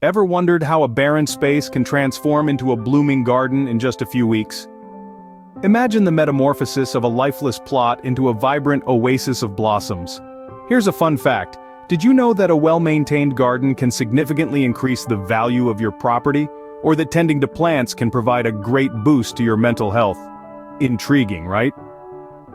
Ever wondered how a barren space can transform into a blooming garden in just a few weeks? Imagine the metamorphosis of a lifeless plot into a vibrant oasis of blossoms. Here's a fun fact. Did you know that a well-maintained garden can significantly increase the value of your property? Or that tending to plants can provide a great boost to your mental health? Intriguing, right?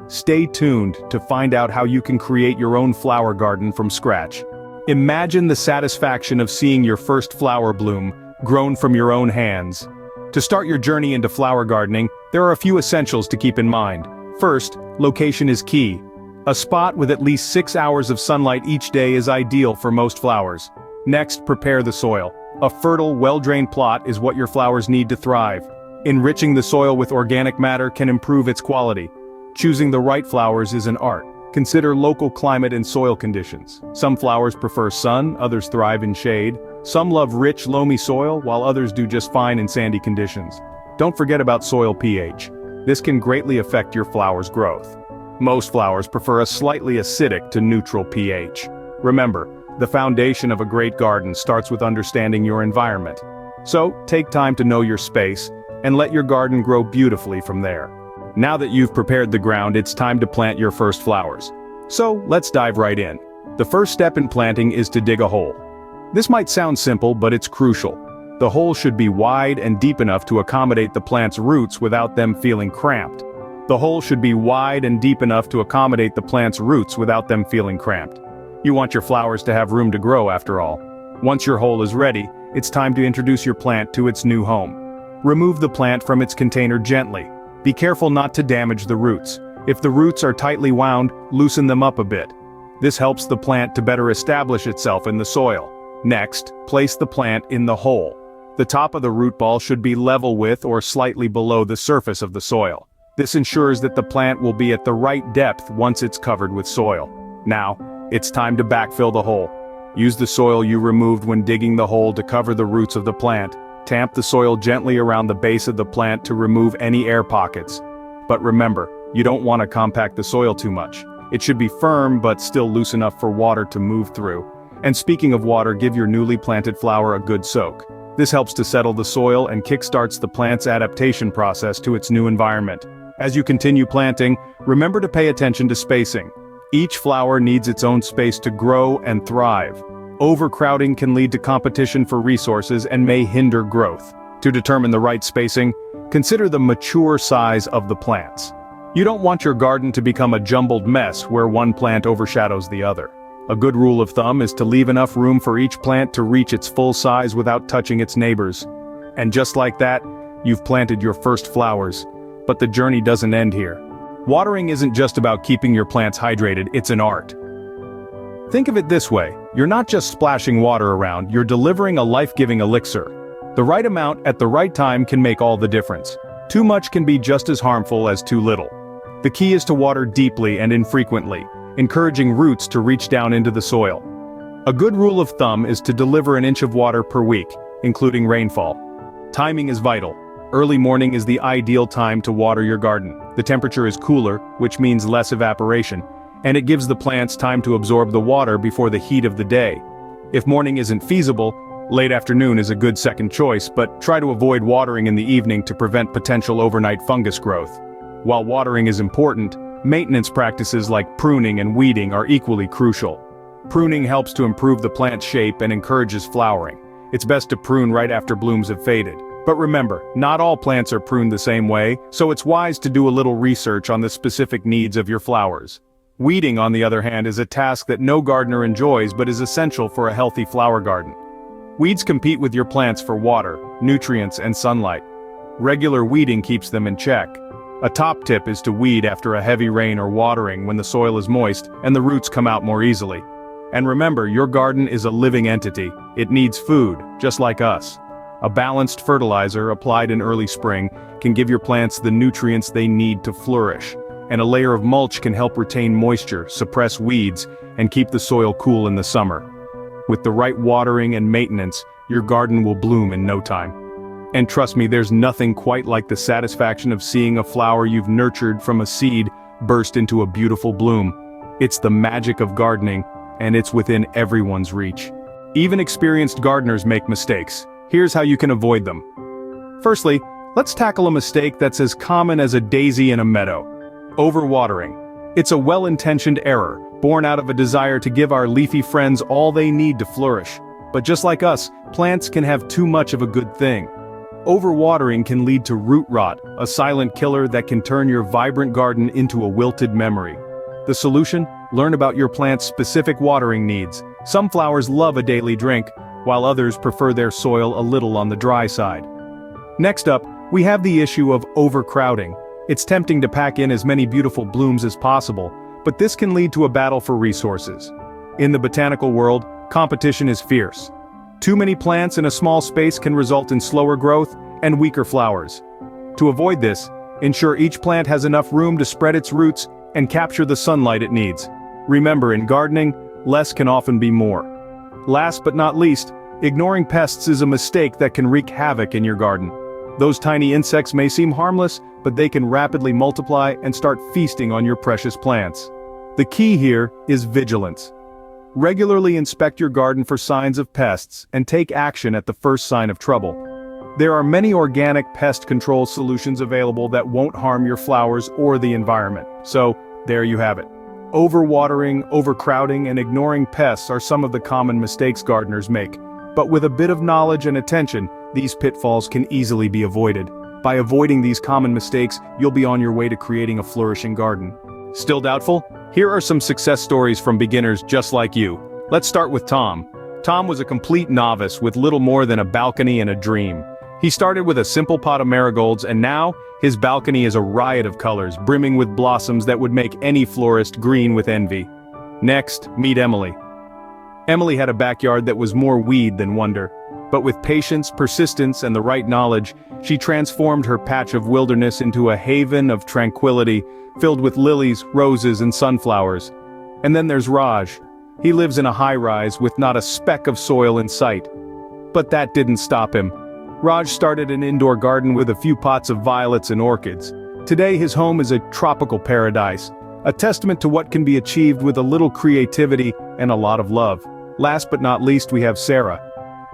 Stay tuned to find out how you can create your own flower garden from scratch. Imagine the satisfaction of seeing your first flower bloom, grown from your own hands. To start your journey into flower gardening, there are a few essentials to keep in mind. First, location is key. A spot with at least 6 hours of sunlight each day is ideal for most flowers. Next, prepare the soil. A fertile, well-drained plot is what your flowers need to thrive. Enriching the soil with organic matter can improve its quality. Choosing the right flowers is an art. Consider local climate and soil conditions. Some flowers prefer sun, others thrive in shade. Some love rich, loamy soil, while others do just fine in sandy conditions. Don't forget about soil pH. This can greatly affect your flower's growth. Most flowers prefer a slightly acidic to neutral pH. Remember, the foundation of a great garden starts with understanding your environment. So, take time to know your space, and let your garden grow beautifully from there. Now that you've prepared the ground, it's time to plant your first flowers. So, let's dive right in. The first step in planting is to dig a hole. This might sound simple, but it's crucial. The hole should be wide and deep enough to accommodate the plant's roots without them feeling cramped. The hole should be wide and deep enough to accommodate the plant's roots without them feeling cramped. You want your flowers to have room to grow after all. Once your hole is ready, it's time to introduce your plant to its new home. Remove the plant from its container gently. Be careful not to damage the roots. If the roots are tightly wound, loosen them up a bit. This helps the plant to better establish itself in the soil. Next, place the plant in the hole. The top of the root ball should be level with or slightly below the surface of the soil. This ensures that the plant will be at the right depth once it's covered with soil. Now, it's time to backfill the hole. Use the soil you removed when digging the hole to cover the roots of the plant. Tamp the soil gently around the base of the plant to remove any air pockets. But remember, you don't want to compact the soil too much. It should be firm but still loose enough for water to move through. And speaking of water, give your newly planted flower a good soak. This helps to settle the soil and kickstarts the plant's adaptation process to its new environment. As you continue planting, remember to pay attention to spacing. Each flower needs its own space to grow and thrive. Overcrowding can lead to competition for resources and may hinder growth. To determine the right spacing, consider the mature size of the plants. You don't want your garden to become a jumbled mess where one plant overshadows the other. A good rule of thumb is to leave enough room for each plant to reach its full size without touching its neighbors. And just like that, you've planted your first flowers. But the journey doesn't end here. Watering isn't just about keeping your plants hydrated, it's an art. Think of it this way, you're not just splashing water around, you're delivering a life-giving elixir. The right amount at the right time can make all the difference. Too much can be just as harmful as too little. The key is to water deeply and infrequently, encouraging roots to reach down into the soil. A good rule of thumb is to deliver an inch of water per week, including rainfall. Timing is vital. Early morning is the ideal time to water your garden. The temperature is cooler, which means less evaporation, and it gives the plants time to absorb the water before the heat of the day. If morning isn't feasible, late afternoon is a good second choice, but try to avoid watering in the evening to prevent potential overnight fungus growth. While watering is important, maintenance practices like pruning and weeding are equally crucial. Pruning helps to improve the plant's shape and encourages flowering. It's best to prune right after blooms have faded. But remember, not all plants are pruned the same way, so it's wise to do a little research on the specific needs of your flowers. Weeding, on the other hand, is a task that no gardener enjoys but is essential for a healthy flower garden. Weeds compete with your plants for water, nutrients, and sunlight. Regular weeding keeps them in check. A top tip is to weed after a heavy rain or watering when the soil is moist and the roots come out more easily. And remember, your garden is a living entity. It needs food, just like us. A balanced fertilizer applied in early spring can give your plants the nutrients they need to flourish. And a layer of mulch can help retain moisture, suppress weeds, and keep the soil cool in the summer. With the right watering and maintenance, your garden will bloom in no time. And trust me, there's nothing quite like the satisfaction of seeing a flower you've nurtured from a seed burst into a beautiful bloom. It's the magic of gardening, and it's within everyone's reach. Even experienced gardeners make mistakes. Here's how you can avoid them. Firstly, let's tackle a mistake that's as common as a daisy in a meadow: overwatering. It's a well-intentioned error, born out of a desire to give our leafy friends all they need to flourish. But just like us, plants can have too much of a good thing. Overwatering can lead to root rot, a silent killer that can turn your vibrant garden into a wilted memory. The solution? Learn about your plant's specific watering needs. Some flowers love a daily drink, while others prefer their soil a little on the dry side. Next up, we have the issue of overcrowding. It's tempting to pack in as many beautiful blooms as possible, but this can lead to a battle for resources. In the botanical world, competition is fierce. Too many plants in a small space can result in slower growth and weaker flowers. To avoid this, ensure each plant has enough room to spread its roots and capture the sunlight it needs. Remember, in gardening, less can often be more. Last but not least, ignoring pests is a mistake that can wreak havoc in your garden. Those tiny insects may seem harmless, but they can rapidly multiply and start feasting on your precious plants. The key here is vigilance. Regularly inspect your garden for signs of pests and take action at the first sign of trouble. There are many organic pest control solutions available that won't harm your flowers or the environment. So, there you have it. Overwatering, overcrowding, and ignoring pests are some of the common mistakes gardeners make. But with a bit of knowledge and attention, these pitfalls can easily be avoided. By avoiding these common mistakes, you'll be on your way to creating a flourishing garden. Still doubtful? Here are some success stories from beginners just like you. Let's start with Tom. Tom was a complete novice with little more than a balcony and a dream. He started with a simple pot of marigolds, and now, his balcony is a riot of colors, brimming with blossoms that would make any florist green with envy. Next, meet Emily. Emily had a backyard that was more weed than wonder. But with patience, persistence, and the right knowledge, she transformed her patch of wilderness into a haven of tranquility, filled with lilies, roses, and sunflowers. And then there's Raj. He lives in a high-rise with not a speck of soil in sight. But that didn't stop him. Raj started an indoor garden with a few pots of violets and orchids. Today his home is a tropical paradise, a testament to what can be achieved with a little creativity and a lot of love. Last but not least, we have Sarah.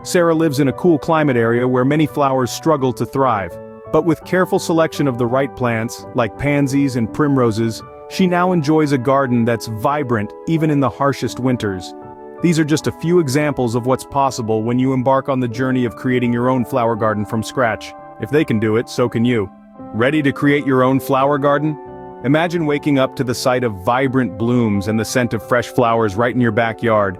Sarah lives in a cool climate area where many flowers struggle to thrive. But with careful selection of the right plants, like pansies and primroses, she now enjoys a garden that's vibrant even in the harshest winters. These are just a few examples of what's possible when you embark on the journey of creating your own flower garden from scratch. If they can do it, so can you. Ready to create your own flower garden? Imagine waking up to the sight of vibrant blooms and the scent of fresh flowers right in your backyard.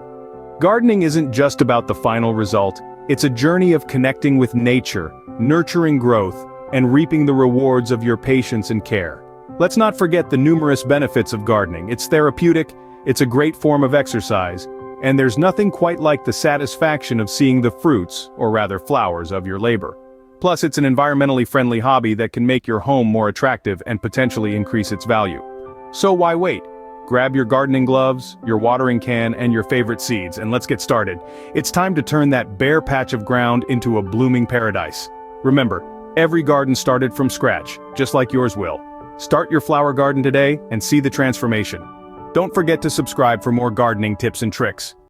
Gardening isn't just about the final result, it's a journey of connecting with nature, nurturing growth, and reaping the rewards of your patience and care. Let's not forget the numerous benefits of gardening. It's therapeutic, it's a great form of exercise, and there's nothing quite like the satisfaction of seeing the fruits, or rather flowers, of your labor. Plus, it's an environmentally friendly hobby that can make your home more attractive and potentially increase its value. So why wait? Grab your gardening gloves, your watering can, and your favorite seeds, and let's get started. It's time to turn that bare patch of ground into a blooming paradise. Remember, every garden started from scratch, just like yours will. Start your flower garden today and see the transformation. Don't forget to subscribe for more gardening tips and tricks.